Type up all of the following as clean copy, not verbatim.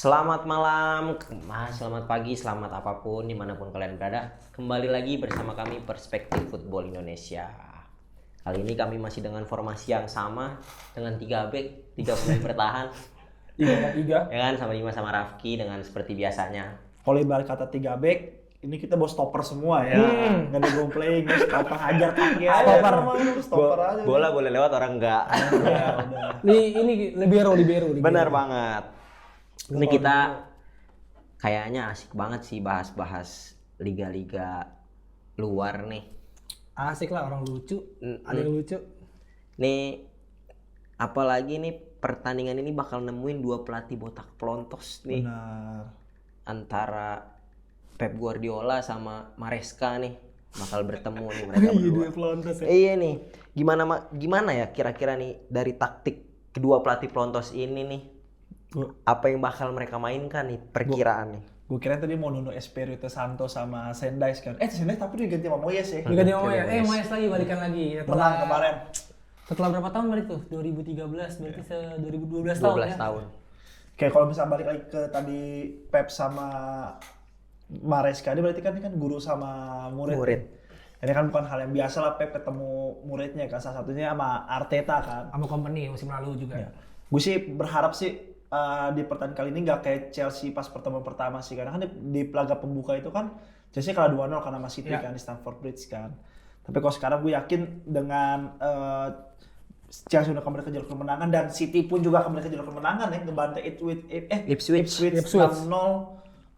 Selamat malam, selamat pagi, selamat apapun dimanapun kalian berada. Kembali lagi bersama kami Perspektif Football Indonesia. Kali ini kami masih dengan formasi yang sama, dengan 3 back, 3 pemain bertahan. 3-3. Ya kan, sama Dimas sama Rafki dengan seperti biasanya. Kalau ibarat kata 3 back, ini kita bawa stopper semua ya. Nggak ada goal playing, stopper hajar kaki aja. Stopper aja. Bola boleh lewat, orang enggak. Ya, udah. Ini libero. Benar banget. Ini kita kayaknya asik banget sih bahas-bahas liga-liga luar nih. Asik lah, orang lucu. Ada yang lucu. Nih, apalagi nih pertandingan ini bakal nemuin 2 pelatih botak pelontos nih. Benar. Antara Pep Guardiola sama Maresca nih bakal bertemu nih mereka berdua. pelontos ya. Iya nih, gimana ya kira-kira nih dari taktik kedua pelatih pelontos ini nih? Apa yang bakal mereka mainkan nih perkiraan nih? Gue kira tadi mau Nuno Espirito Santo sama Sendais kan. Sendais tapi diganti sama Moyes ya. Diganti sama Moyes. Moyes lagi balikan lagi. Menang kemarin. Setelah berapa tahun balik tuh? 2013, berarti 2012 tahun 12 ya. tahun. Kayak kalau misalnya balik lagi ke tadi Pep sama Maresca, dia berarti kan ini kan guru sama murid. Ini kan bukan hal yang biasa lah Pep ketemu muridnya kan, salah satunya sama Arteta kan. Sama company musim lalu juga. Ya. Gue sih berharap sih di pertandingan kali ini nggak kayak Chelsea pas pertemuan pertama sih, karena kan di laga pembuka itu kan Chelsea kalah 2-0 karena sama City kan di Stamford Bridge kan. Tapi kalau sekarang gue yakin dengan Chelsea udah kembali ke jalur kemenangan dan City pun juga kembali ke jalur kemenangan ya, ngebantai Ipswich 6-0.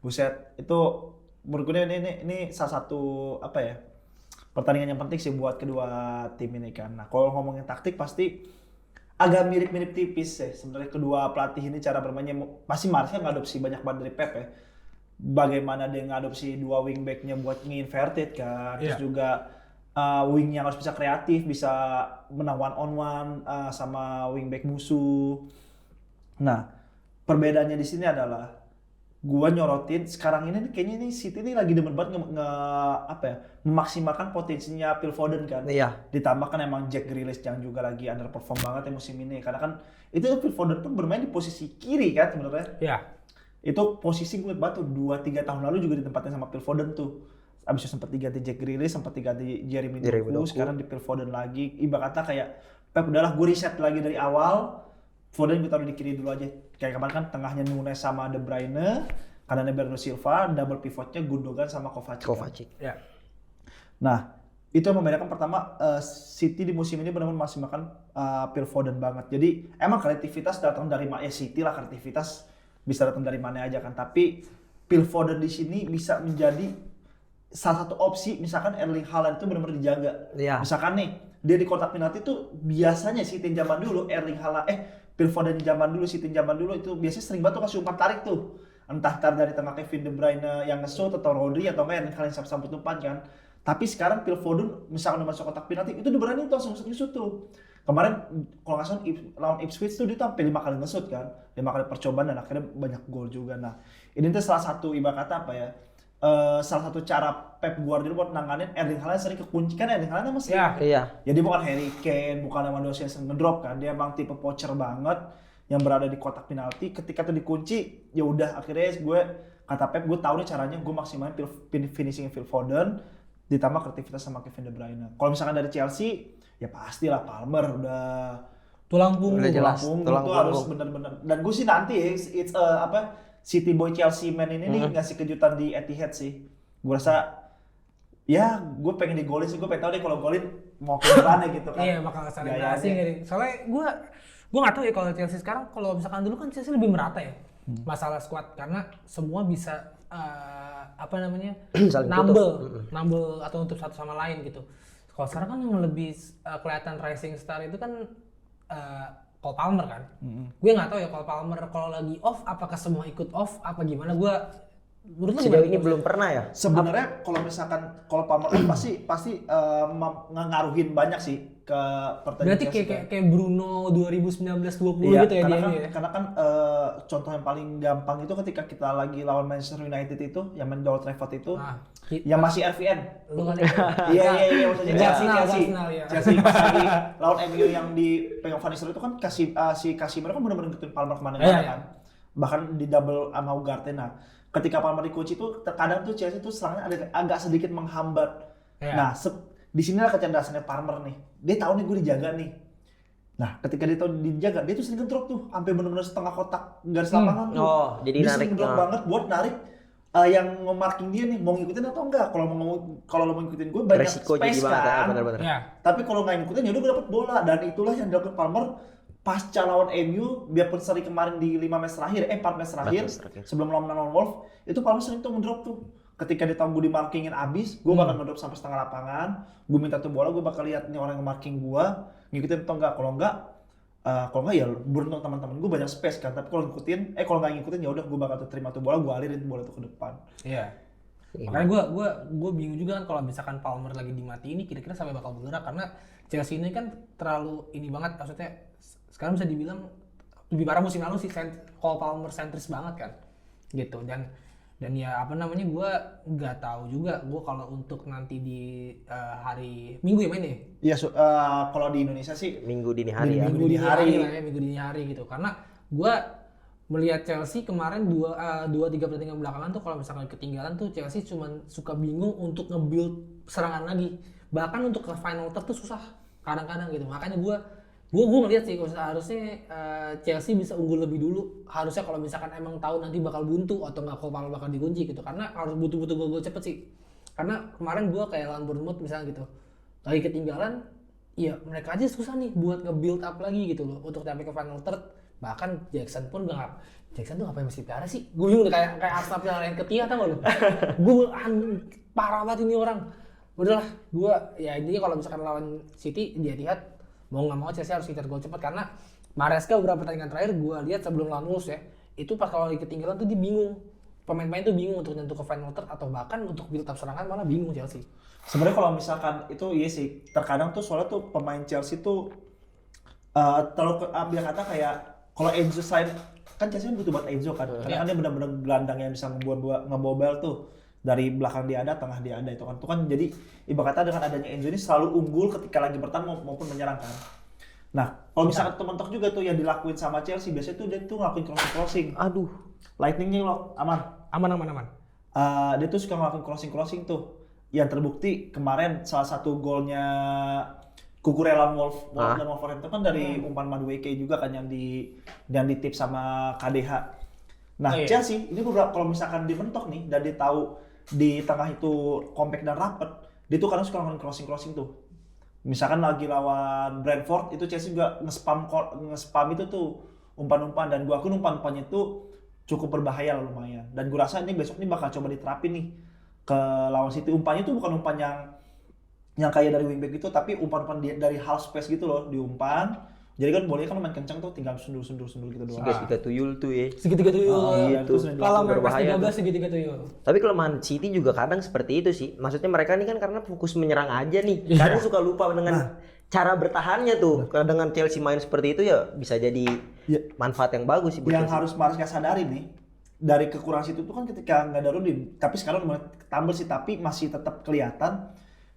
Buset, itu menurut gue ini salah satu apa ya, pertandingan yang penting sih buat kedua tim ini kan. Nah, kalau ngomongin taktik pasti agak mirip-mirip tipis ya sebenarnya kedua pelatih ini cara bermainnya. Pasti Maresca ngadopsi banyak banget dari Pep ya. Bagaimana dia ngadopsi 2 wingbacknya buat nge-inverted kan. Terus juga wing yang harus bisa kreatif, bisa menang one on one sama wingback musuh. Nah, perbedaannya di sini adalah gua nyorotin sekarang ini kayaknya nih City ini lagi demen banget memaksimalkan potensinya Phil Foden kan. Iya. Ditambah kan emang Jack Grealish yang juga lagi underperform banget ya musim ini, karena kan itu Phil Foden pun bermain di posisi kiri kan sebenarnya. Iya. Itu posisi gue batu 2-3 tahun lalu juga ditempatin sama Phil Foden tuh. Abis itu sempat diganti Jack Grealish, sempat diganti Jeremy Doku, sekarang di Phil Foden lagi. Ibaratnya kayak Pep udahlah gue reset lagi dari awal. Foden gue taruh di kiri dulu aja. Kayak kemarin kan tengahnya Nunes sama De Bruyne, kanannya Bernardo Silva, double pivotnya Gundogan sama Kovacic. Kan? Ya. Nah, itu yang membedakan pertama City di musim ini benar-benar masih makan Phil Foden banget. Jadi emang kreativitas datang dari City lah, kreativitas bisa datang dari mana aja kan. Tapi Phil Foden di sini bisa menjadi salah satu opsi. Misalkan Erling Haaland itu benar-benar dijaga. Iya. Misalkan nih dia di kotak penalti itu biasanya City zaman dulu Phil Foden zaman dulu, City zaman dulu itu biasanya sering banget tuh kasih umpan tarik tuh. Entah dari tengah Kevin De Bruyne yang nge-shoot atau Rodri atau enggak yang kalian sambut umpan kan. Tapi sekarang Phil Foden misalkan udah masuk kotak penalti itu udah berani tuh langsung nge-shoot tuh. Kemarin kalau nggak salah lawan Ipswich tuh dia tuh sampai 5 kali nge-shoot kan. 5 kali percobaan dan akhirnya banyak gol juga. Nah, ini tuh salah satu ibarat kata apa ya? Salah satu cara Pep Guardiola buat nanganin Erling Haaland sering kekunci kan. Erling Haaland masih Iya. jadi bukan Harry Kane, bukan Lewandowski yang sering ngedrop kan. Dia emang tipe poacher banget yang berada di kotak penalti. Ketika itu dikunci, ya udah akhirnya kata Pep, gue tahu nih caranya gue maksimalin finishing Phil Foden ditambah kreativitas sama Kevin De Bruyne. Kalau misalkan dari Chelsea, ya pastilah Palmer udah Tulang punggung. itu harus benar-benar. Dan gue sih nanti City Boy Chelsea Man ini nih ngasih kejutan di Etihad sih. Gue rasa ya gue pengen digolin sih. Gue pengen tahu deh kalau golin mau ke mana gitu kan. Iya, bakal saling asing gitu. Soalnya gue nggak tahu ya kalau Chelsea sekarang. Kalau misalkan dulu kan Chelsea lebih merata ya masalah squad, karena semua bisa nambel atau nutup satu sama lain gitu. Kalau sekarang kan yang lebih kelihatan rising star itu kan Cole Palmer kan. Gue nggak tahu ya Cole Palmer kalau lagi off apakah semua ikut off apa gimana. Gue menurut Sejauh ini belum pernah ya. Sebenarnya kalau misalkan Cole Palmer pasti ngaruhin banyak sih ke pertandingan. Berarti kayak Bruno 2019-20 iya, gitu ya dia ya. Karena kan contoh yang paling gampang itu ketika kita lagi lawan Manchester United itu yang main di Old Trafford itu yang masih RVN. Lu kan iya maksudnya Chelsea pas lagi lawan MU yang di pegang Van Nistelrooy itu kan si Casemiro kan benar-benar ngikutin Palmer kemana-mana kan. bahkan di double sama Ugarte. Nah, ketika Palmer di coach itu terkadang tuh Chelsea tuh serangannya agak sedikit menghambat. Nah, di sinilah kecerdasannya Palmer nih. Dia tahu nih gue dijaga nih. Nah, ketika dia tahu dijaga, dia tuh sering ngedrop tuh sampai benar-benar setengah kotak garis lapangan tuh. Oh, jadi dia narik sering ngedrop banget buat narik yang nge-marking dia nih, mau ngikutin atau enggak. Kalau lo mau ngikutin gue banyak resiko space jadi kan. bener-bener. Tapi kalau nggak ngikutin ya udah gue dapet bola, dan itulah yang dilakukan Palmer pasca lawan MU, biarpun seri kemarin di 4 match terakhir sebelum lawan Wolves, itu Palmer sering tuh ngedrop tuh. Ketika dia tahu gue di markingin abis, gue bakal ngedrop sampai setengah lapangan, gue minta tuh bola, gue bakal lihat nih orang yang marking gue ngikutin atau enggak. Kalau enggak ya beruntung teman-teman gue banyak space kan. Tapi kalau nggak ngikutin ya udah gue bakal terima tuh bola, gue alirin bola tuh ke depan. Iya. Makanya gue bingung juga kan kalau misalkan Palmer lagi dimati ini kira-kira sampai bakal bergerak, karena Chelsea ini kan terlalu ini banget, maksudnya sekarang bisa dibilang lebih parah musim lalu sih kalau Palmer sentris banget kan gitu. Dan ya apa namanya, gue nggak tahu juga gue kalau untuk nanti di hari Minggu ya main ya. Iya, kalau di Indonesia sih Minggu dini hari ya. Minggu dini hari gitu. Karena gue melihat Chelsea kemarin 2-3 pertandingan belakangan tuh kalau misalkan ketinggalan tuh Chelsea cuman suka bingung untuk nge-build serangan lagi. Bahkan untuk ke final third tuh susah kadang-kadang gitu. Makanya gue ngeliat sih harusnya Chelsea bisa unggul lebih dulu. Harusnya kalau misalkan emang tahu nanti bakal buntu atau nggak Cole bakal dikunci gitu. Karena harus butuh gol cepet sih. Karena kemarin gue kayak lawan Bournemouth misalnya gitu, lagi ketinggalan, ya mereka aja susah nih buat nge-build up lagi gitu loh untuk sampai ke final third. Bahkan Jackson pun Jackson tuh ngapain mesti piara sih? Gue bingung kayak Arsenal yang ketiga tau gak lo? Gue parah banget ini orang. Udahlah, gue ya intinya kalau misalkan lawan City dia lihat mau nggak mau Chelsea harus kejar gol cepat, karena Maresca beberapa pertandingan terakhir gue lihat sebelum lawan Wolves ya, itu pas kalau lagi ketinggalan tuh dia bingung, pemain-pemain tuh bingung untuk nyentuh ke final third atau bahkan untuk build up serangan malah bingung Chelsea. Sebenarnya kalau misalkan itu iya sih, terkadang tuh soalnya tuh pemain Chelsea tuh terlalu ambil kata kayak kalau Enzo kan Chelsea butuh buat Enzo kan, karena kan dia benar-benar gelandang yang bisa ngebobel tuh dari belakang dia ada, tengah dia ada, itu kan jadi ibarat kata dengan adanya Enzo ini selalu unggul ketika lagi bertahan maupun menyerang kan. Nah, kalau misalkan teman-teman juga tuh yang dilakuin sama Chelsea biasanya tuh dia tuh ngelakuin crossing. Aduh, lightningnya lo aman. Dia tuh suka ngelakuin crossing tuh. Yang terbukti kemarin salah satu golnya Cucurella Wolverhampton kan dari umpan Madueke juga kan yang ditips sama KDH. Nah, Chelsea ini kalau misalkan dimentok nih dan dia tahu di tengah itu compact dan rapet, dia tuh kadang suka ngelakuin crossing tuh. Misalkan lagi lawan Brentford itu Chelsea juga nge-spam itu tuh umpan-umpan, dan gua akun umpan-umpannya itu cukup berbahaya lumayan. Dan gua rasa ini besok nih bakal coba diterapin nih ke lawan City. Umpannya tuh bukan umpan yang kayak dari wingback gitu, tapi umpan-umpan dari half space gitu loh, diumpan. Jadi kan boleh kan main kencang tuh tinggal sundur gitu doang. Segitiga tuyul tuh ya. Segitiga tuyul. Gitu. Kalau main PES 13 segitiga tuyul. Tapi kelemahan City juga kadang seperti itu sih. Maksudnya mereka ini kan karena fokus menyerang aja nih. Kadang suka lupa dengan cara bertahannya tuh. Dengan Chelsea main seperti itu ya bisa jadi manfaat yang bagus sih. Yang harus Maresca sadari nih, dari kekurangan City itu kan ketika nggak ada Rodri, tapi sekarang udah tambah sih, tapi masih tetap kelihatan.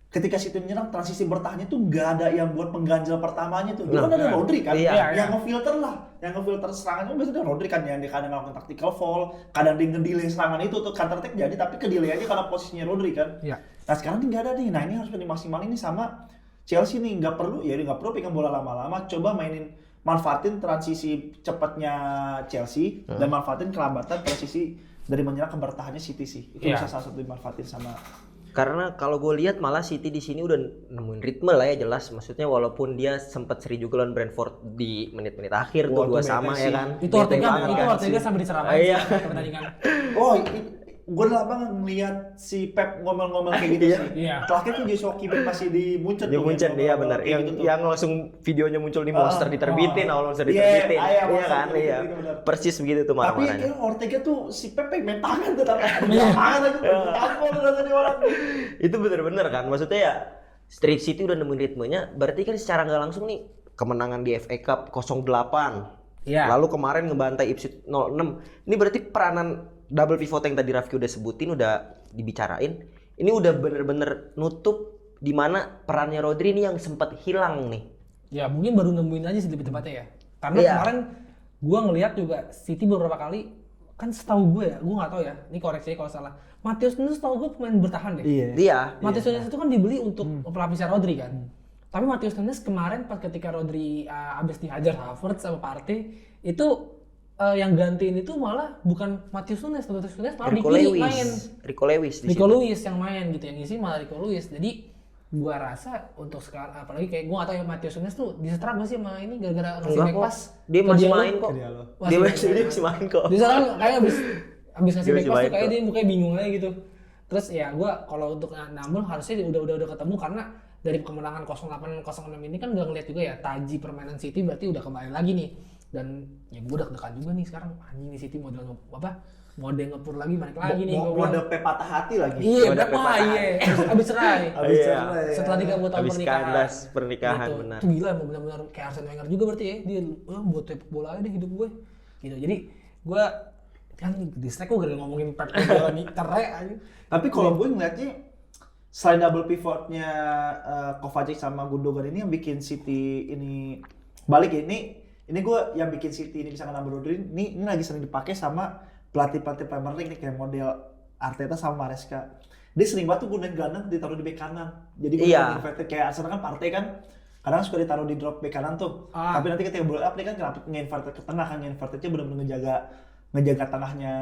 Ketika City menyerang, transisi bertahannya tuh nggak ada yang buat pengganjal pertamanya tuh. Itu kan ada Rodri kan, yang ngefilter serangannya biasanya Rodri kan, yang dia kadang melakukan tactical foul, kadang dia nge-delay serangan itu tuh counter attack jadi, tapi ke-delay aja karena posisinya Rodri kan. Nah sekarang nih nggak ada nih, nah ini harus dimaksimalin nih sama Chelsea nih, nggak perlu pegang bola lama-lama, coba manfaatin transisi cepatnya Chelsea dan manfaatin kelambatan transisi dari menyerang ke bertahannya City sih. Itu bisa salah satu dimanfaatin sama. Karena kalau gue lihat malah City di sini udah nemuin ritme lah ya, jelas. Maksudnya walaupun dia sempat seri juga lawan Brentford di menit-menit akhir tuh 2-2 ya kan. Itu Ortega sampai diserang aja pertandingan. Gue udah lama ngeliat si Pep ngomel-ngomel kayak gitu sih. Terakhir tuh Joshua Kimmich masih di Munchen. Di Munchen dia benar. Yang langsung videonya muncul di Monster diterbitin, awal Monster diterbitin. Iya kan, iya. Persis begitu tuh marah-marahnya. Tapi kayaknya Ortega tuh si Pep main tangan tuh, tangan aja tampol rasanya orang. Itu bener-bener kan, maksudnya ya Street City udah nemuin ritmenya, berarti kan secara nggak langsung nih kemenangan di FA Cup 0-8. Lalu kemarin ngebantai Ipswich 0-6. Ini berarti peranan double pivot yang tadi Rafki udah sebutin, udah dibicarain. Ini udah bener-bener nutup di mana perannya Rodri ini yang sempat hilang nih. Ya mungkin baru nemuin aja sih lebih tepatnya ya. Karena kemarin gue ngelihat juga City beberapa kali kan setahu gue ya, gue nggak tahu ya, ini koreksi kalau salah. Matheus Nunes setahu gue pemain bertahan deh. Iya. Matheus Nunes itu kan dibeli untuk pelapisnya Rodri kan. Tapi Matheus Nunes kemarin pas ketika Rodri abis dihajar Havertz sama Partey itu yang gantiin itu malah bukan Matheus Nunes malah di kiri main. Rico Lewis yang main gitu, yang isi malah Rico Lewis. Jadi gua rasa untuk sekarang apalagi kayak gua nggak tahu ya Matheus Nunes tuh disetrap gak sih sama ini gara-gara ngasih back pass. Dia masih main kok. Dia masih main kok. Dia sekarang kayak abis ngasih back pass tuh kayak dia mukanya bingung aja gitu. Terus ya gua kalau untuk nambel harusnya udah ketemu karena dari kemenangan 08-06 ini kan udah ngeliat juga ya taji permainan City berarti udah kembali lagi nih. Dan ya gua udah deg-degan juga nih sekarang anjing nih City mode ngepur lagi balik lagi nih gua bilang. Mode patah hati lagi. Iya, berapa iya. Abis cerai. Setelah 30 tahun pernikahan gitu. benar. Itu gila benar-benar kayak Arsene Wenger juga berarti ya. Dia buat sepak bola aja deh hidup gue. Gitu. Jadi gue kan distract gue gara ngomongin Pep Guardiola nih cerai aja. Tapi kalau gue ngeliatnya selain double pivotnya Kovacic sama Gundogan ini yang bikin City ini balik ya, ini gue yang bikin City ini bisa nambah Rodri ini lagi sering dipakai sama pelatih Premier League nih kayak model Arteta sama Maresca. Dia sering banget tuh gunain gelandang ditaruh di bek kanan. Jadi gue inverted kayak Arsenal kan Partey kan kadang suka ditaruh di drop bek kanan tuh. Tapi nanti ketika bola up dia kan nge-inverted ke tengah kan, nge-invertednya benar-benar ngejaga tengahnya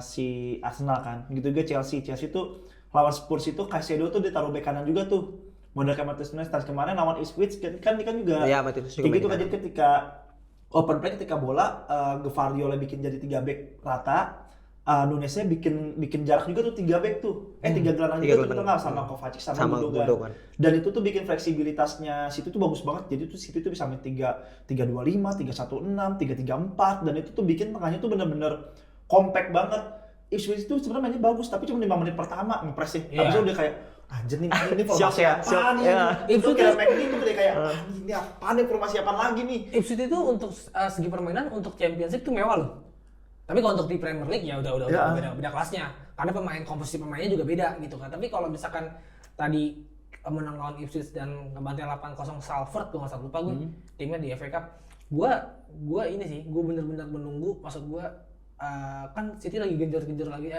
si Arsenal kan. Gitu juga Chelsea tuh lawan Spurs itu Caicedo tuh ditaruh bek kanan juga tuh. Model kayak Matheus Nunes kemarin lawan Ipswich kan juga. Iya, Matheus juga. Kayak gitu kan jadi ketika open play ketika bola Gvardiol bikin jadi 3 back rata, Nunesnya bikin jarak juga tuh 3 back tuh. 3 gelandang juga tuh tengah sama Kovacic sama Gundogan. Dan itu tuh bikin fleksibilitasnya City tuh bagus banget. Jadi tuh City tuh bisa main 3-2-5, 3-1-6, 3-3-4 dan itu tuh bikin tengahnya tuh bener-bener compact banget. Ipswich itu sebenarnya mainnya bagus tapi cuma 5 menit pertama ngepressnya. Habis itu udah kayak anjir nih ini formasi apaan nih? Itu kira McNeil itu kayak ini apaan nih formasi apaan lagi nih? Ipswich itu untuk segi permainan untuk Championship tuh mewah loh. Tapi kalau untuk di Premier League ya udah beda kelasnya. Karena komposisi pemainnya juga beda gitu kan. Tapi kalau misalkan tadi menang lawan Ipswich dan ngebantai 8-0 Salford tuh enggak lupa gue timnya di FA Cup. Gua ini sih, gue bener-bener menunggu maksud gue kan City lagi genjar-genjar lagi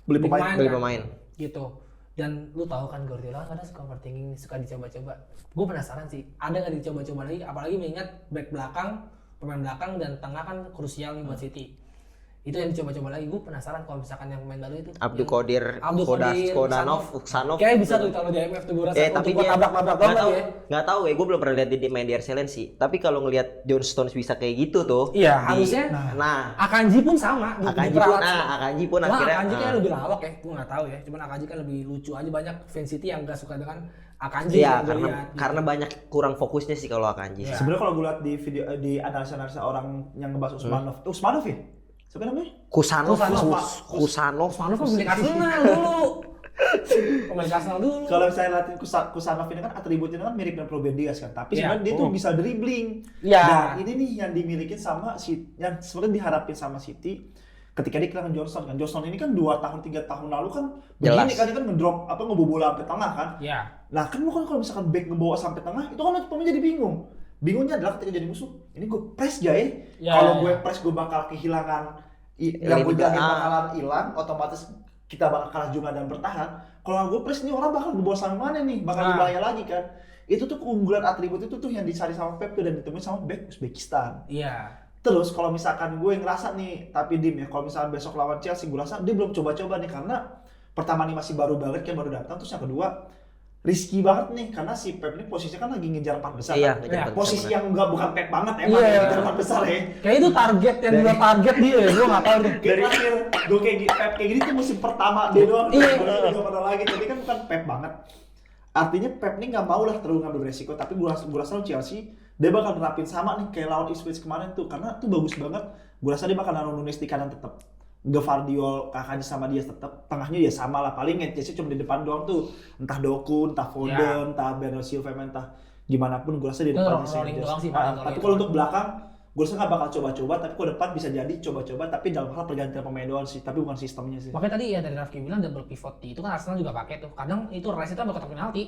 beli pemain gitu. Dan lu tahu kan Guardiola kadang suka overthinking, suka dicoba-coba. Gue penasaran sih, ada nggak dicoba-coba lagi? Apalagi mengingat back belakang, pemain belakang dan tengah kan krusial nih buat City. Itu yang dicoba-coba lagi. Gue Penasaran kalau misalkan yang pemain baru itu. Abdul Qadir, Uksanov. Kayak bisa tuh ditaruh di IMF tuh gue rasa. Tapi dia tabrak-tabrak banget ya. Nggak tahu ya, gue belum pernah lihat dia main di Arsenal sih. Tapi kalau ngelihat John Stones bisa kayak gitu tuh. Iya, harusnya. Nah, Akanji pun sama. Akanji pun akhirnya. Akanji kan lebih lawak ya, gue nggak tahu ya. Cuman Akanji kan lebih lucu aja, banyak fans City yang nggak suka dengan Akanji. Iya, karena banyak kurang fokusnya sih kalau Akanji. Sebenarnya kalau gue lihat di video di analisa orang yang ngebahas Usmanov ya. Siapa namanya? Kusanov kan milik Arsenal dulu. Pemain Arsenal dulu. Kalau saya lihatin Kusanov ini kan atributnya kan mirip dengan Ruben Dias kan, tapi sebenarnya dia tuh bisa dribbling. Nah, ini nih yang dimiliki sama yang sebenarnya diharapin sama City ketika dia kehilangan Johnson kan. Johnson ini kan 2 tahun 3 tahun lalu kan begini kan dia kan ngedrop ngebobola sampai tengah kan. Iya. Nah, kan lu kan kalau misalkan back ngebawa sampai tengah itu kan pemain jadi bingung. Bingungnya adalah ketika jadi musuh, ini gue press gak ya? Kalau gue press gue bakal kehilangan yang gue jamin bakalan hilang, otomatis kita bakal kalah juga dan bertahan. Kalau gue press ini orang bakal ngebawa sampai mana nih? Bakal dibahaya lagi kan? Itu tuh keunggulan atribut itu tuh yang dicari sama Pep tuh dan ditemuin sama back Uzbekistan. Iya. Terus kalau misalkan gue ngerasa nih, tapi Dim ya, kalau misalkan besok lawan Chelsea gue rasa dia belum coba-coba nih karena pertama nih masih baru banget kan baru datang, terus yang kedua risky banget nih karena si Pep ini posisinya kan lagi ngejar 4 besar. Iya, kan? Posisi yang bukan Pep banget emang ngejar 4 besar ya. Kayak itu target yang dia target dia, gue nggak tahu deh. Dari akhir gue Pep kayak gini tuh musim pertama dia doang. Iya. Gak pernah lagi, tapi kan bukan Pep banget. Artinya Pep nih nggak mau lah terlalu ngambil resiko, tapi gue rasa Chelsea dia bakal nerapin sama nih kayak lawan Ipswich kemarin tuh karena tuh bagus banget. Gue rasa dia bakal naruh Nunes di kanan tetap. Gvardiol kakaknya sama dia tetap, tengahnya dia sama lah, paling ngecesnya cuma di depan doang tuh, entah Doku, entah Foden, entah Bernardo Silva, entah gimana pun gue rasa di depan sih. Tapi kalau untuk belakang, gue rasa nggak bakal coba-coba, tapi kalau depan bisa jadi coba-coba, tapi dalam hal pergantian pemain doang sih, tapi bukan sistemnya sih. Makanya tadi ya dari Rafki bilang double pivot itu kan Arsenal juga pakai tuh, kadang itu Rice itu bakal kotak penalti.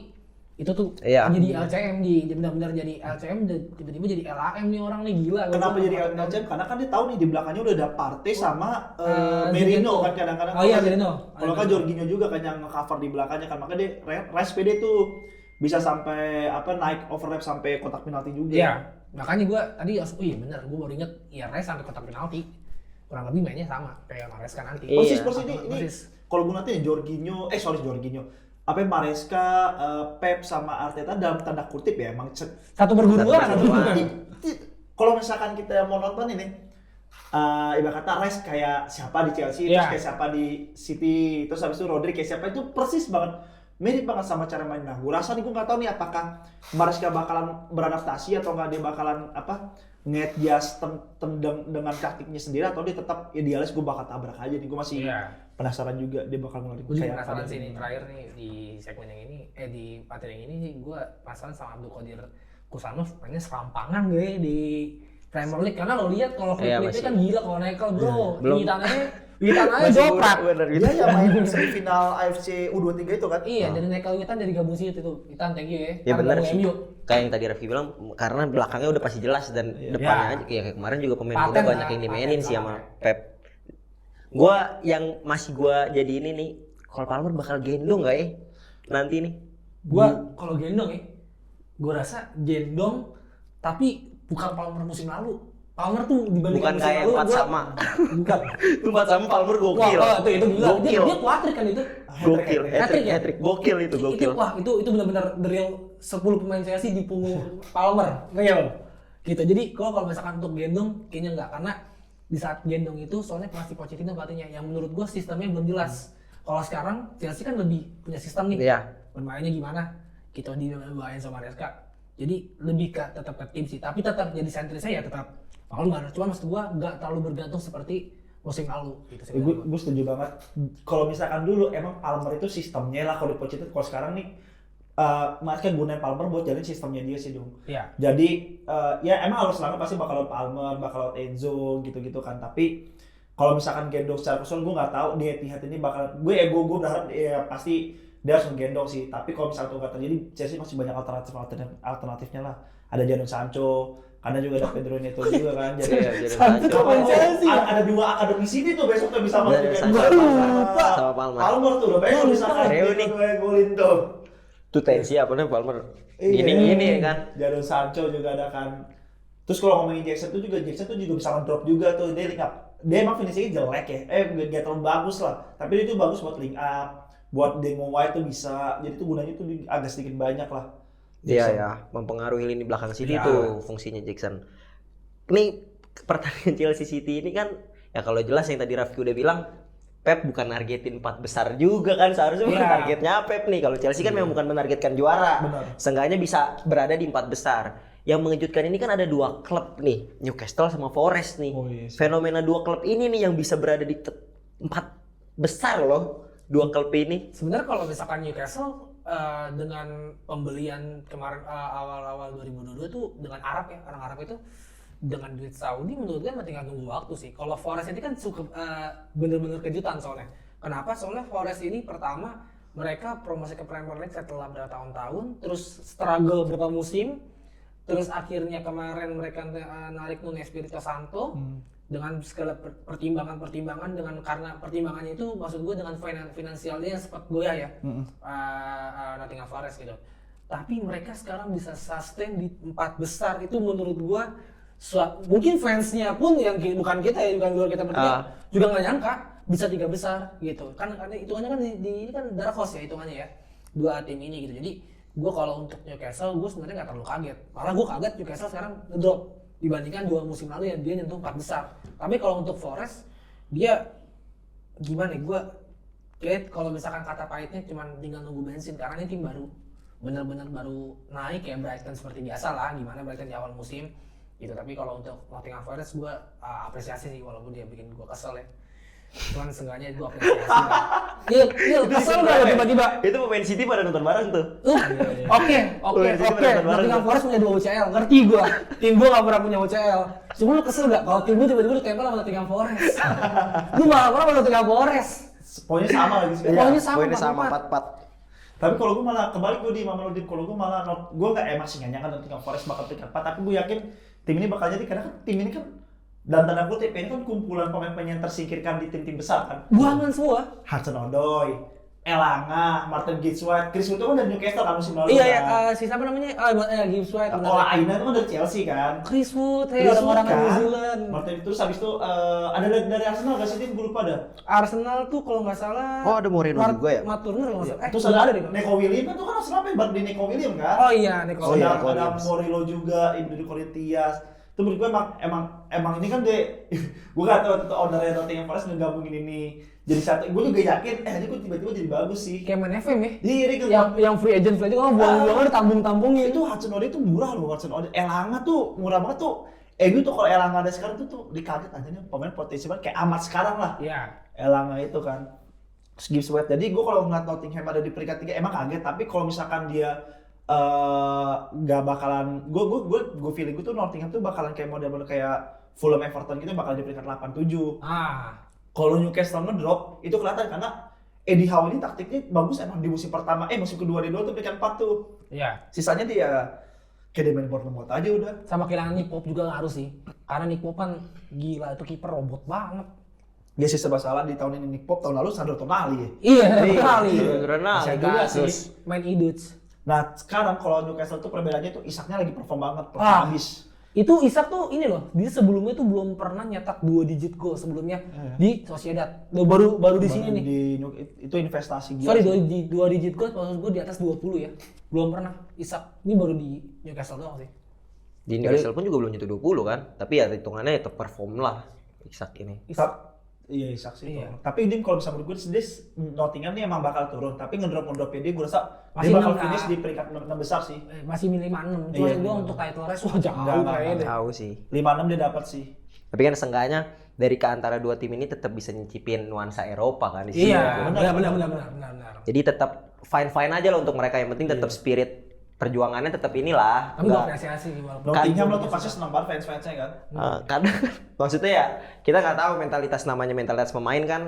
Itu tuh Iya. jadi LCM dia benar-benar jadi LCM tiba-tiba jadi LAM nih orang nih gila. Kenapa jadi LCM? Karena kan dia tahu nih di belakangnya udah ada Partey sama Merino kan kadang-kadang. Oh iya Merino. Kalau kan Jorginho juga kan yang nge-cover di belakangnya kan, makanya dia Rice PD tuh bisa sampai naik overlap sampai kotak penalti juga. Iya. Makanya gua tadi bener, gua baru inget ya Rice sampai kotak penalti. Kurang lebih mainnya sama kayak Maresca nanti. Persis ini. Kalau gue nanti Jorginho, Maresca, Pep sama Arteta dalam tanda kutip ya emang satu berguruan. Kalau misalkan kita mau nonton ini, ibarat kata Rice kayak siapa di Chelsea, terus kayak siapa di City, terus habis itu Rodri kayak siapa, itu persis banget, mirip banget sama cara main. Nah, gue rasa nih gue nggak tahu nih apakah Maresca bakalan beradaptasi atau nggak, dia bakalan nge-adjust dengan taktiknya sendiri, atau dia tetap idealis gue bakal tabrak aja nih. Gue masih penasaran juga dia bakal ngeluarin kayak penasaran sih nih terakhir nih di segmen yang ini di materi yang ini sih gue penasaran sama Abdul Qadir Kusanov mainnya serampangan gue di Premier League, karena lo lihat kalau klip-klipnya kan gila kalau nekel bro. Witananya joprak. Dia yang main semifinal AFC U23 itu kan? Iya, dari nekel Witan dari gabung situ itu. Witan thank you ya. Ya benar sih. Kayak yang tadi Raffi bilang, karena belakangnya udah pasti jelas dan depannya aja kayak kemarin juga pemain muda banyak yang dimainin sih sama Pep. Yang masih jadi ini nih, Cole Palmer bakal gendong nggak ya nanti nih? Kalau gendong ya, gue rasa gendong, tapi bukan Palmer musim lalu. Palmer tuh dibandingkan bukan kayak 4 sama. Bukan. 4 sama Palmer gokil. Wah, itu gila. Gokil. Dia kuatrik kan itu. Gokil. Hat-trick. Gokil itu gokil. Itu benar-benar the real 10 pemain Chelsea di punggung Palmer. Real. Gitu. Jadi kalau misalkan untuk gendong kayaknya enggak, karena di saat gendong itu soalnya pasti Pochettino pelatihnya yang menurut gua sistemnya belum jelas. Kalau sekarang Chelsea kan lebih punya sistem nih. Iya. Bermainnya gimana? Gitu dibawain sama Maresca. Jadi lebih tetap ke tim sih, tapi tetap jadi sentrisnya ya tetap Palmer. Cuma maksud gua nggak terlalu bergantung seperti musim lalu gitu sih. Gue setuju banget. Kalau misalkan dulu emang Palmer itu sistemnya lah, kalau di Pochettino. Kalau sekarang nih Maresca gunain Palmer buat jalin sistemnya dia sih dong. Iya. Jadi ya emang harus serangan pasti bakal Palmer, bakal Enzo gitu-gitu kan. Tapi kalau misalkan gendong secara personal gue nggak tahu di Etihad ini bakal, gue berharap ya pasti dia harus menggendong sih. Tapi kalau misalkan itu nggak terjadi, Chelsea masih banyak alternatifnya lah. Ada Jadon Sancho, karena juga ada Pedro Neto juga kan. Jadi Sancho ada 2 akademi sini tuh besok tuh bisa masuk sama Palmer. Palmer tuh udah besok bisa kan golin tuh. Tuh tensi apa nih Palmer? Gini kan. Jadon Sancho juga ada kan. Terus kalau ngomongin Jackson tuh juga bisa ngedrop juga tuh. Dia emang finishingnya jelek ya. Gak terlalu bagus lah. Tapi dia tuh bagus buat link up, buat demo wide tuh bisa. Jadi tuh gunanya tuh agak sedikit banyak lah. Iya ya, mempengaruhi lini belakang City tuh fungsinya Jackson. Ini pertandingan Chelsea City ini kan ya kalau jelas yang tadi Raffi udah bilang, Pep bukan nargetin 4 besar juga kan, seharusnya bukan targetnya Pep nih. Kalau Chelsea kan memang bukan menargetkan juara. Seenggaknya bisa berada di 4 besar. Yang mengejutkan ini kan ada 2 klub nih, Newcastle sama Forest nih. Fenomena 2 klub ini nih yang bisa berada di 4 besar loh, 2 klub ini. Sebenarnya kalau misalkan Newcastle dengan pembelian kemarin awal-awal 2022 tuh dengan Arab ya, orang Arab itu dengan duit Saudi menurut gue tinggal tunggu waktu sih. Kalau Forest ini kan cukup bener-bener kejutan soalnya. Kenapa? Soalnya Forest ini pertama mereka promosi ke Premier League setelah berapa tahun-tahun, terus struggle berapa musim, terus akhirnya kemarin mereka narik Nuno Espirito Santo dengan segala pertimbangan dengan karena pertimbangannya itu maksud gue dengan finansialnya yang sempat goyah ya Nottingham Forest gitu. Tapi mereka sekarang bisa sustain di 4 besar itu menurut gue mungkin fansnya pun yang bukan kita ya, bukan luar kita bertiga juga nggak nyangka bisa 3 besar gitu kan, karena hitungannya kan ini kan dark horse ya hitungannya ya 2 tim ini gitu. Jadi gue kalau untuk Newcastle gue sebenarnya nggak terlalu kaget, malah gue kaget Newcastle sekarang ngedrop dibandingkan 2 musim lalu yang dia nyentuh 4 besar. Tapi kalau untuk Forest dia gimana nih, gue kayak kalau misalkan kata pahitnya cuma tinggal nunggu bensin karena ini tim baru, benar-benar baru naik ya Brighton seperti biasa lah, gimana Brighton di awal musim gitu. Tapi kalau untuk Nottingham Forest gue apresiasi sih, walaupun dia bikin gue kesel ya, cuman seenggaknya gue apresiasi lah. Iya kesel gak tiba-tiba itu pemain City pada nonton bareng tuh. Oke. Nottingham Forest punya 2 UCL, ngerti gue. Tim gue gak pernah punya UCL. Cuma lu kesel gak kalau tim gue tiba-tiba ditempel sama Nottingham Forest? Lu marah-marah sama Nottingham Forest. Poinnya sama lagi sih. Poinnya sama 4-4. Tapi kalau gue malah kebalik gue di Mamelodi, kalau gue malah gue nggak masih nggak nyangka Nottingham Forest bakal peringkat 4, tapi gue yakin tim ini bakal jadi karena kan tim ini kan dan tanda kutip ini kan kumpulan pemain-pemain yang tersingkirkan di tim-tim besar kan. Buangan semua. Hudson-Odoi, Elanga, Martin Gibbs-White, Chris Wood itu kan dari Newcastle kan musim lalu. Iya kan. ya, si siapa namanya? Gibbs White. Ola Aina itu kan dari Chelsea kan. Chris Wood, Chris Wood orang-orang kan. New Zealand. Martin terus habis itu ada dari Arsenal gak sih tim? Gue lupa dah. Arsenal tuh kalau nggak salah. Oh, ada Moreno juga ya? Matt Turner kalau nggak salah. Terus udah ada deh. Neko William kan tuh kan Arsenal hebat di Neko William kan. Oh iya, Nico. Oh iya, Nico ada Williams. Morilo juga, Ibu dari Corinthians. Itu menurut gue emang ini kan gue gak tahu itu ownernya Nottingham Forest ngegabungin ini jadi satu. Gue juga yakin, ini gue tiba-tiba jadi bagus sih. Kayak main FM ya. Iya, ini Yang free agent juga buang-buang ditambung-tambungin. itu Hudson-Odoi itu murah loh, Hudson-Odoi. Elanga tuh murah banget tuh. Itu tuh kalau Elanga ada sekarang tuh dikaget aja nih pemain potensi banget kayak Amat sekarang lah. Iya. Elanga itu kan. Terus Gibbs White. Jadi gue kalau ngeliat Nottingham ada di peringkat 3 emang kaget, tapi kalau misalkan dia nggak bakalan, gue feeling gue tuh Nottingham tuh bakalan kayak model-model kayak Fulham, Everton gitu bakal di peringkat 8-7. Kalau Newcastle ngedrop itu kelihatan karena Eddie Howe ini taktiknya bagus emang di musim pertama, musim kedua dia tuh peringkat 4 tuh. Iya. Sisanya dia kayak dia main Bournemouth aja udah. Sama kehilangan Nick Pope juga ngaruh sih. Karena Nick Pope kan gila, itu kiper robot banget. Dia sih serba salah di tahun ini Nick Pope, tahun lalu Sandro Tonali ya. Iya, kali. Ronaldo. Bisa juga Kasus. sih. Main Iduts. Nah sekarang kalau Newcastle tuh perbedaannya tuh Isaknya lagi perform banget, perform habis. Itu Isak tuh ini loh, dia sebelumnya tuh belum pernah nyetak 2 digit gol sebelumnya di Sociedad. Baru di sini nih. Itu investasi gila. Sorry, sih. 2 digit gol maksud gue di atas 20 ya. Belum pernah Isak. Ini baru di Newcastle doang sih. Di Newcastle pun juga belum nyentuh 20 kan. Tapi ya hitungannya tetap perform lah Isak ini. Iya, Isak sih. Iya. Tapi Dim kalau bisa menurut gue dia Nottingham nih emang bakal turun. Tapi ngedrop-ngedropnya dia gue rasa Masih dia bakal 6 finish kan? di peringkat 6 besar sih. Masih 5-6. Cuma Iya, gue 5-6. untuk title race wah jauh Enggak. kayaknya. Tahu sih. 5-6 dia dapat sih. Tapi kan seenggaknya dari keantara dua tim ini tetap bisa nyicipin nuansa Eropa kan di sini. Iya, Benar. benar. Jadi tetap fine aja lah untuk mereka, yang penting tetap spirit perjuangannya tetap inilah. Tapi gue apresiasi sih walaupun Nottingham lo tuh pasti senang banget fans-fansnya kan. Kadang maksudnya ya kita nggak tahu mentalitas pemain kan.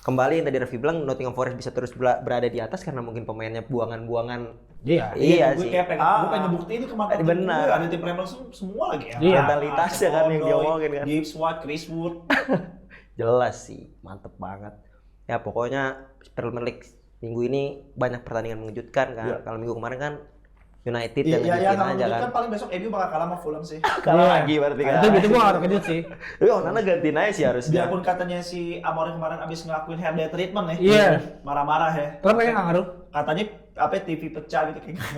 Kembali yang tadi Raffi bilang Nottingham Forest bisa terus berada di atas karena mungkin pemainnya buangan-buangan. Iya gue sih. kayak pengen ngebuktiin ini kemana. Benar. Ada tim Premier League semua lagi ya. Iya. Mentalitasnya kan yang diomongin kan. Gibbs White, Chris Wood. Jelas sih, mantep banget. Ya pokoknya Premier League minggu ini banyak pertandingan mengejutkan kan. Iya. Kalau minggu kemarin kan United Iya, yang kalau ngejutkin aja menurut kan. paling besok MU bakal kalah sama Fulham sih. Kalah lagi berarti kan. itu gue gak terkejut sih. Tapi Onana gantiin aja sih harusnya. Biarpun katanya si Amorim kemarin abis ngelakuin hair day treatment ya. Iya. Marah-marah ya. Tapi kayaknya gak ngaruh. Katanya TV pecah gitu kayak gitu.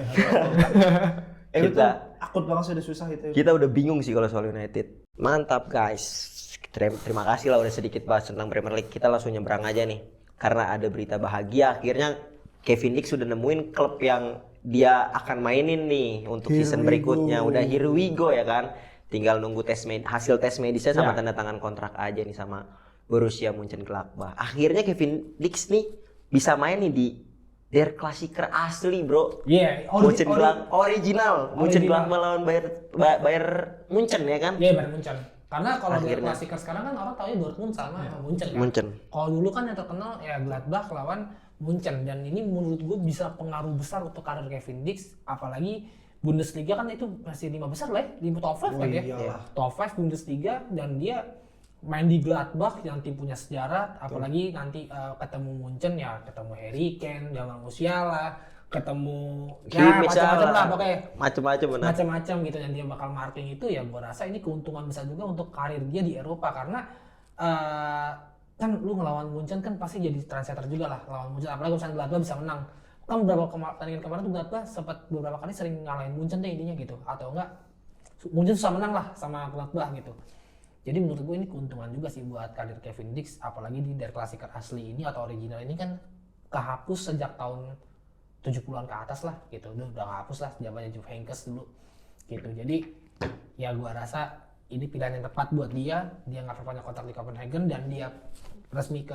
Itu Kita- akut banget sih, udah susah itu. Kita udah bingung sih kalau soal United. Mantap guys. Terima kasih lah udah sedikit bahas tentang Premier League. Kita langsung nyebrang aja nih. Karena ada berita bahagia. Akhirnya Kevin Dix sudah nemuin klub yang dia akan mainin nih untuk season berikutnya. Udah here we go ya kan. Tinggal nunggu hasil tes medisnya sama tanda tangan kontrak aja nih sama Borussia Mönchengladbach. Akhirnya Kevin Dix nih bisa main nih di Der Klassiker asli bro. Iya, Original. Mönchengladbach lawan Bayern Munchen ya kan. Iya, Bayern Munchen. Karena kalau dari Akhirnya. Klassiker sekarang kan orang taunya Dortmund sama Munchen kan. Munchen. Kalau dulu kan yang terkenal ya Gladbach lawan Munchen, dan ini menurut gue bisa pengaruh besar untuk karir Kevin Dix, apalagi Bundesliga kan itu masih 5 besar lah ya, 5 top 5 kan ya. iyalah. Top 5 Bundesliga, dan dia main di Gladbach yang tim punya sejarah, apalagi nanti ketemu Munchen ya, ketemu Harry Kane, Jamal Musiala, ketemu ya macam-macam lah pokoknya. Macam-macam benar. Macam-macam gitu, dan dia bakal marking itu ya, gue rasa ini keuntungan besar juga untuk karir dia di Eropa, karena kan lu ngelawan Munchen kan pasti jadi trendsetter juga lah lawan Munchen, apalagi misalnya Gladbach bisa menang kan. Beberapa pertandingan kemarin tuh Gladbach sempat beberapa kali sering ngalahin Munchen deh intinya gitu, atau enggak Munchen susah menang lah sama Gladbach gitu. Jadi menurut gue ini keuntungan juga sih buat karir Kevin Dix, apalagi di Der Klassiker asli ini atau original ini kan kehapus sejak tahun 70-an ke atas lah gitu, udah kehapus lah zamannya Jupp Heynckes dulu gitu. Jadi ya gue rasa ini pilihan yang tepat buat dia nggak perpanjang kontrak di Copenhagen, dan dia resmi ke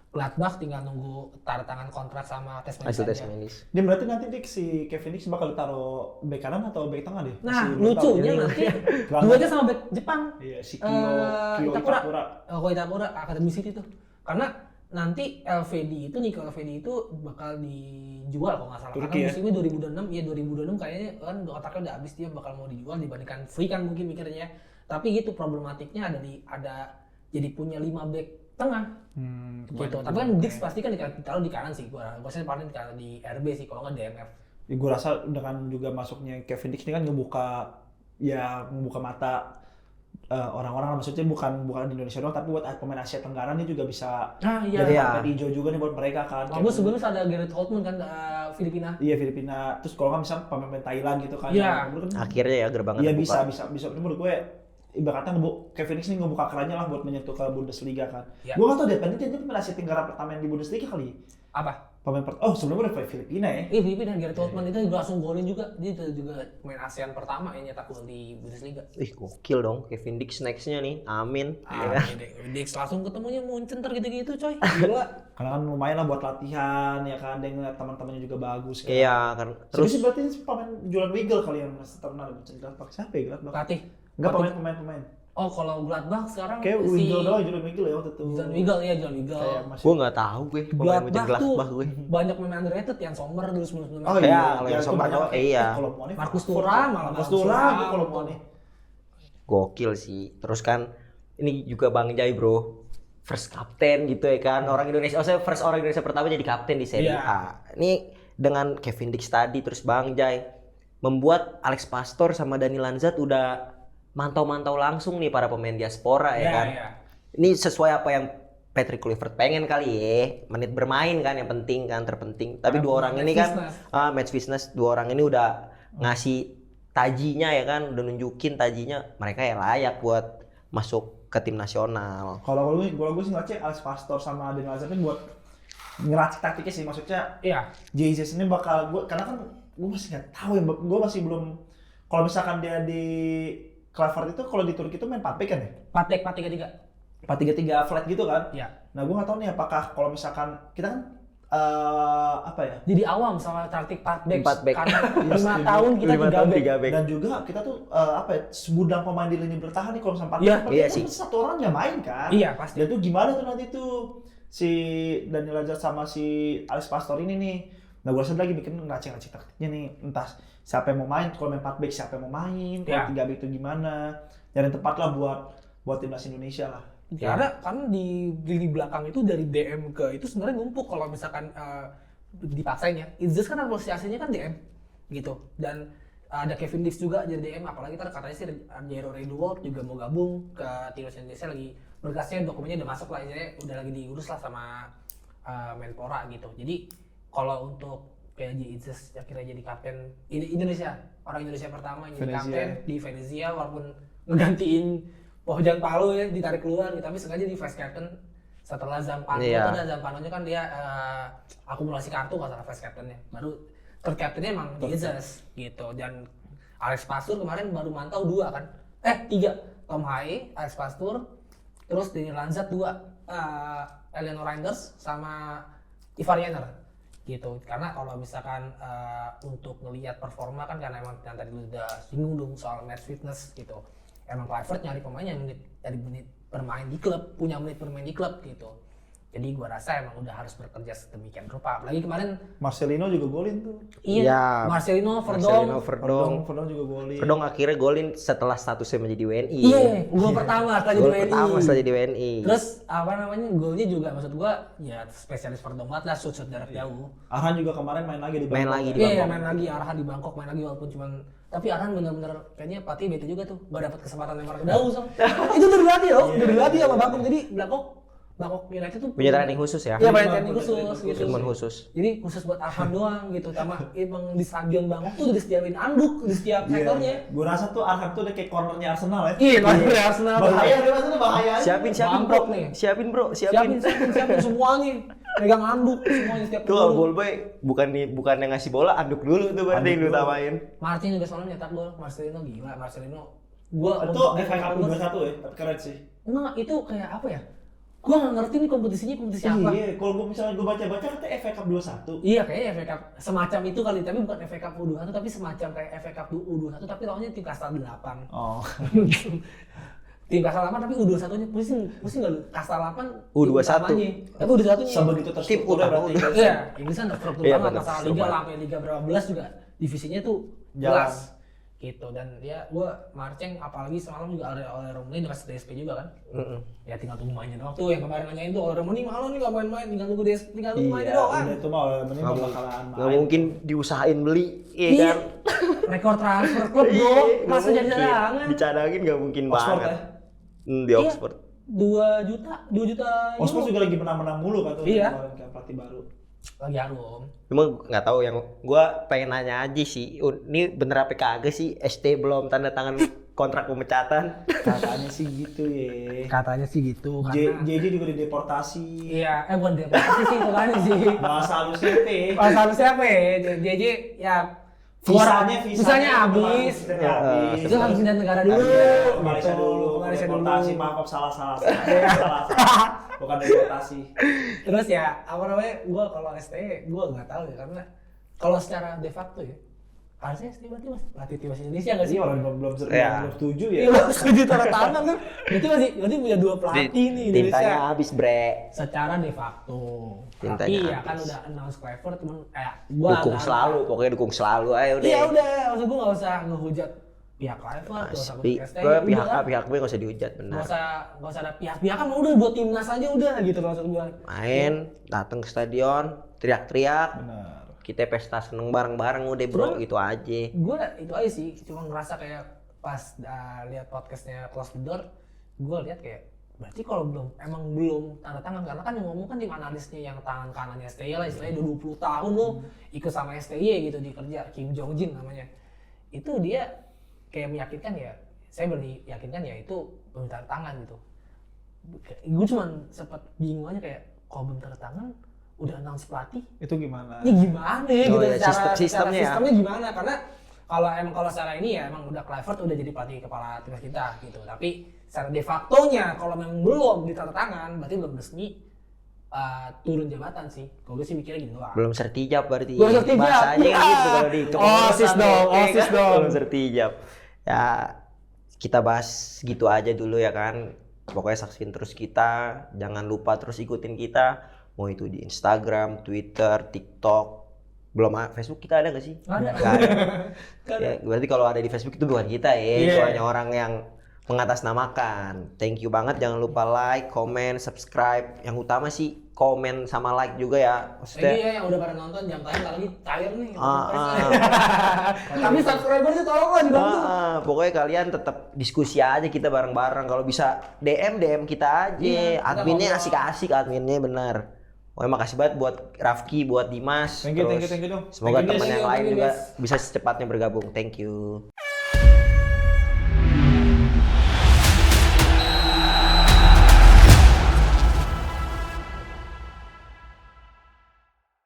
Gladbach, tinggal nunggu tanda tangan kontrak sama tes medis Hasil tes aja. medis. Dia berarti nanti si Kevin Dix bakal ditaruh bek kanan atau bek tengah deh? Nah Masih belum tahu. lucunya nanti duanya sama back Jepang. Iya, si Kyo Itakura. Itakura, Akademi City tuh. Karena nanti LVD itu Nico LVD itu bakal dijual kalau nggak salah. Turki Karena ya? musimnya 2026, ya 2026 kayaknya kan kontraknya udah habis, dia bakal mau dijual dibandingkan free kan mungkin mikirnya. Tapi gitu problematiknya ada jadi punya 5 back tengah. Gitu. Tapi kan Dix pasti kan ditaruh di kanan sih. Gua sih paling di RB sih kalau nggak DMF. Ya, gue rasa dengan juga masuknya Kevin Dix ini kan ngebuka mata orang-orang, maksudnya bukan di Indonesia doang, tapi buat pemain Asia Tenggara nih juga bisa jadi karpet hijau juga nih buat mereka kan. Bagus sebelumnya ada Gareth Holtman kan Filipina. Iya, Filipina. Terus kalau nggak misalnya pemain Thailand gitu kan. Iya. Akhirnya ya gerbangnya Iya terbuka. bisa. Menurut gue ibaratnya Kevin Dix ini ngebuka kerannya lah buat menyentuh ke Bundesliga kan. Iya. Gue nggak tahu deh, dia pemain Asia Tenggara pertama yang di Bundesliga kali. Apa? Sebelumnya udah Filipina ya. Iya Filipina, Gareth Holtman itu juga langsung golin juga. Dia itu juga pemain ASEAN pertama yang nyetak gol di Bundesliga. Gokil dong Kevin Dix nextnya nih. Amin. Dix langsung ketemunya Munchen gitu-gitu coy. Gila. Karena kan lumayan lah buat latihan ya kan, dia ngeliat teman-temannya juga bagus kan. Iya kan. Terus Terus berarti pemain Julian Weigl kali yang terkenal di Gladbach. Siapa ya Gladbach? Pelatih. Enggak pemain. Oh kalau Gladbach sekarang Kayak si Weigl doang, Julian Weigl ya waktu itu. John Weigl ya John Weigl. Kayak masih. gue nggak tahu gue pemain Munchen Gladbach tuh Gladbach gue. banyak pemain underrated yang Sommer dulu sebelum Oh Iya, iya, kalau yang itu Sommer banyak. doang, iya. Kalau mau nih Marcus Thuram malah Marcus Thuram kalau mau nih. Gokil sih. Terus kan ini juga Bang Jai bro, first kapten gitu ya kan, orang Indonesia, first orang Indonesia pertama jadi kapten di Serie A. Ini dengan Kevin Dix tadi, terus Bang Jai membuat Alex Pastor sama Dani Lanzat udah mantau-mantau langsung nih para pemain diaspora ya kan. Ini sesuai apa yang Patrick Kluivert pengen kali ya, menit bermain kan yang penting kan, terpenting. Tapi dua orang ini kan match fitness, dua orang ini udah ngasih tajinya ya kan, udah nunjukin tajinya, mereka ya layak buat masuk ke tim nasional. Kalau gue sih ngeliatnya Alex Pastor sama Dani Lanzat ini buat ngeracik taktiknya sih, maksudnya Iya. Jesus ini bakal karena kan gue masih nggak tahu ya, gue masih belum, kalau misalkan dia di Kluivert itu kalau di Turki itu main 4-back kan ya? 4-3-3. 4-3-3 flat gitu kan? Iya. Nah gue nggak tahu nih apakah kalau misalkan kita kan apa ya? Jadi awam sama taktik 4-back. 4-back. Karena 5 setuju. tahun kita 3-back. Dan juga kita tuh apa ya, segudang pemain di lini bertahan nih kalau misalkan 4-back. Iya, berarti iya kan sih. satu orang nggak main kan? Iya pasti. Dan tuh gimana tuh nanti tuh si Daniel Lanzat sama si Alex Pastor ini nih. Nah gue lagi bikin ngacik-ngacik taktiknya nih, entah siapa yang mau main, kalau main 4-back siapa yang mau main, kalau 3-back itu gimana. Yang tepat lah buat timnas Indonesia lah. Karena di lini belakang itu dari DM ke itu sebenarnya numpuk kalau misalkan dipaksain ya. It's kan asosiasinya kan DM gitu. Dan ada Kevin Dix juga jadi DM, apalagi katanya sih Jero Redwood juga mau gabung ke timnas Indonesia, lagi berkasnya dokumennya udah masuk lah, udah lagi diurus lah sama Menpora gitu. Jadi kalau untuk PJ Itzes akhirnya jadi kapten Indonesia, orang Indonesia pertama yang jadi kapten di Venezia, walaupun ngegantiin Bojan Palu ya ditarik keluar, tapi sengaja di vice captain setelah Zampano. Ada Zampanonya kan dia akumulasi kartu nggak salah vice captainnya, baru third captainnya emang Jesus gitu. Dan Alex Pastur kemarin baru mantau 2 kan, 3 Tom Haye, Alex Pastur, terus Daniel Lanzat 2, Eleanor Reinders sama Ivar Jenner gitu. Karena kalau misalkan untuk ngelihat performa kan, karena emang yang tadi udah singgung dong soal match fitness gitu, emang Kluivert nyari pemain yang dari menit bermain di klub, punya menit bermain di klub gitu. Jadi gua rasa emang udah harus bekerja sedemikian rupa. Apalagi kemarin Marcelino juga golin tuh. Iya, Marcelino, Verdong juga golin. Verdong akhirnya golin setelah statusnya menjadi WNI. Iya, gol pertama setelah jadi WNI. Setelah jadi WNI. Terus golnya juga maksud gua ya spesialis Verdong banget lah, shoot jarak jauh. Arhan juga kemarin main lagi di Bangkok. Iya, main lagi Arhan di Bangkok, main lagi walaupun cuman, tapi Arhan bener-bener kayaknya Pati bete juga tuh, gak dapat kesempatan lempar ke jauh sama. Itu udah dilatih loh, udah dilatih sama Bangkok. Jadi Bangkok United tuh punya training khusus ya? Iya, punya training khusus gitu. Treatment khusus. Jadi khusus buat Arhan doang gitu. Sama emang di stadion Bangkok tuh udah disediain anduk di setiap sektornya. Gue rasa tuh Arhan tuh udah kayak cornernya Arsenal ya. Iya, cornernya Arsenal. Bahaya dia rasanya bahaya. Siapin Bangkok bro. nih. Siapin. Siapin semuanya. Pegang anduk semuanya setiap tuh gol boy bukan yang ngasih bola, anduk dulu tuh berarti yang diutamain. Martin juga soalnya nyetak gol. Marcelino gila, gua itu FA Cup 21 ya, tapi keren sih. Enggak, itu kayak apa ya? Gua nggak ngerti nih kompetisi apa. Iya, kalau misalnya gue baca-baca katanya FA Cup 21. Iya, kayaknya FA Cup semacam itu kali, tapi bukan FA Cup U21, tapi semacam kayak FA Cup U21, tapi lawannya tim kasta 8. Oh. tim Kasta 8 tapi U21-nya pusing enggak lu? Kasta 8 U21. Tapi U21-nya. Sebegitu terstrukturnya berarti. Iya, Inggris kan terstruktur Iya, banget bener. masalah liga lah, sampai liga berapa belas juga divisinya tuh jelas gitu. Dan ya gue Marceng apalagi semalam juga oleh Romani dikasih DSP juga kan. Ya tinggal tunggu mainnya doang tuh, yang kemarin nanyain tuh oleh Romani malu nih gak main-main, tinggal tunggu DSP, tinggal tunggu mainnya doang. Udah itu mah mending bakalan Nggak mungkin diusahain beli, iya Iya. kan? Rekor transfer klub bro, masa jadi cadangan. Dicadangin nggak mungkin Oxford banget. ya? Di Iya. Oxford. 2 juta Oxford euro. juga lagi menang-menang mulu kan tuh Iya. kemarin kayak pelatih baru. Lagi harum. Cuma nggak tahu, yang gua pengen nanya aja sih, ini bener apa kagak sih ST belum tanda tangan kontrak pemecatan? Katanya sih gitu ya. Katanya sih gitu karena JJ juga dideportasi. iya, bukan deportasi sih itu kan sih. Bahasa halusnya P. Masalah siapa ya? JJ ya visanya habis. Visanya habis. Itu harus pindah negara dulu. Ke Malaysia gitu. dulu. Ke Malaysia dulu. Deportasi, maaf salah. Bukan deportasi. Terus ya apa namanya? Gua kalau STE gua nggak tahu ya, karena kalau secara de facto ya harusnya STE berarti mas pelatih timnas Indonesia nggak sih? Iya, orang belum Iya. setuju ya. Iya, setuju tanda tangan kan. Berarti punya 2 pelatih nih Indonesia. Tintanya habis bre. Secara de facto. Tintanya Tapi ya habis. kan udah announce Clever, cuman kayak gua Dukung agak- selalu, pokoknya dukung selalu ayo deh. Iya udah, maksud gua nggak usah ngehujat pihak Clever, nggak usah Pi- ngehujat STI, gue pihak udah A, kan. pihak B nggak usah dihujat, Nggak benar. usah ada pihak-pihak kan, udah buat timnas aja udah gitu maksud gua. Main, datang ke stadion, teriak-teriak, Benar. kita pesta seneng bareng-bareng udah bro, gitu aja. Gua itu aja sih, cuma ngerasa kayak pas lihat podcastnya Close the Door, gua lihat kayak berarti kalau belum tanda tangan, karena kan yang ngomong kan tim analisnya yang tangan kanannya STI lah, istilahnya udah 20 tahun lo ikut sama STI gitu di kerja, Kim Jong Jin namanya. Itu dia kayak meyakinkan ya, saya yakinkan ya itu belum tanda tangan gitu. Gue cuman sempat bingung aja kayak kalau belum tanda tangan udah announce pelatih, Itu gimana? ini gimana ya Oh gitu, ya, sistemnya ya. sistemnya gimana, karena kalau secara ini ya emang udah Kluivert udah jadi pelatih kepala timnas kita gitu, tapi secara de facto-nya kalau memang belum ditanda tangan berarti belum resmi turun jabatan sih. Kalau gue sih mikirnya gitu doang. Belum sertijab berarti. Belum sertijab. Bahasanya kan gitu kalau di OSIS dong, ya OSIS kan? dong. Belum sertijab. Ya kita bahas gitu aja dulu ya kan. Pokoknya saksiin terus kita, jangan lupa terus ikutin kita. Mau itu di Instagram, Twitter, TikTok. Belum Facebook kita ada nggak sih? Nggak ada. Nggak ada. Nggak ada. Ya, berarti kalau ada di Facebook itu bukan kita ya, itu Iya. hanya orang yang mengatasnamakan. Thank you banget, jangan lupa like, comment, subscribe. Yang utama sih komen sama like juga ya. Maksudnya Iya yang udah pada nonton jam tayang lagi cair nih. Ah, Tapi subscribernya tolong lah dibantu. pokoknya kalian tetap diskusi aja kita bareng-bareng. Kalau bisa DM kita aja. Iya, kita Adminnya ngobrol. asik-asik, adminnya benar. Pokoknya makasih banget buat Rafki, buat Dimas. Thank you Terus dong. semoga Thank you, teman thank yang you, lain thank you, juga guys. bisa secepatnya bergabung. Thank you.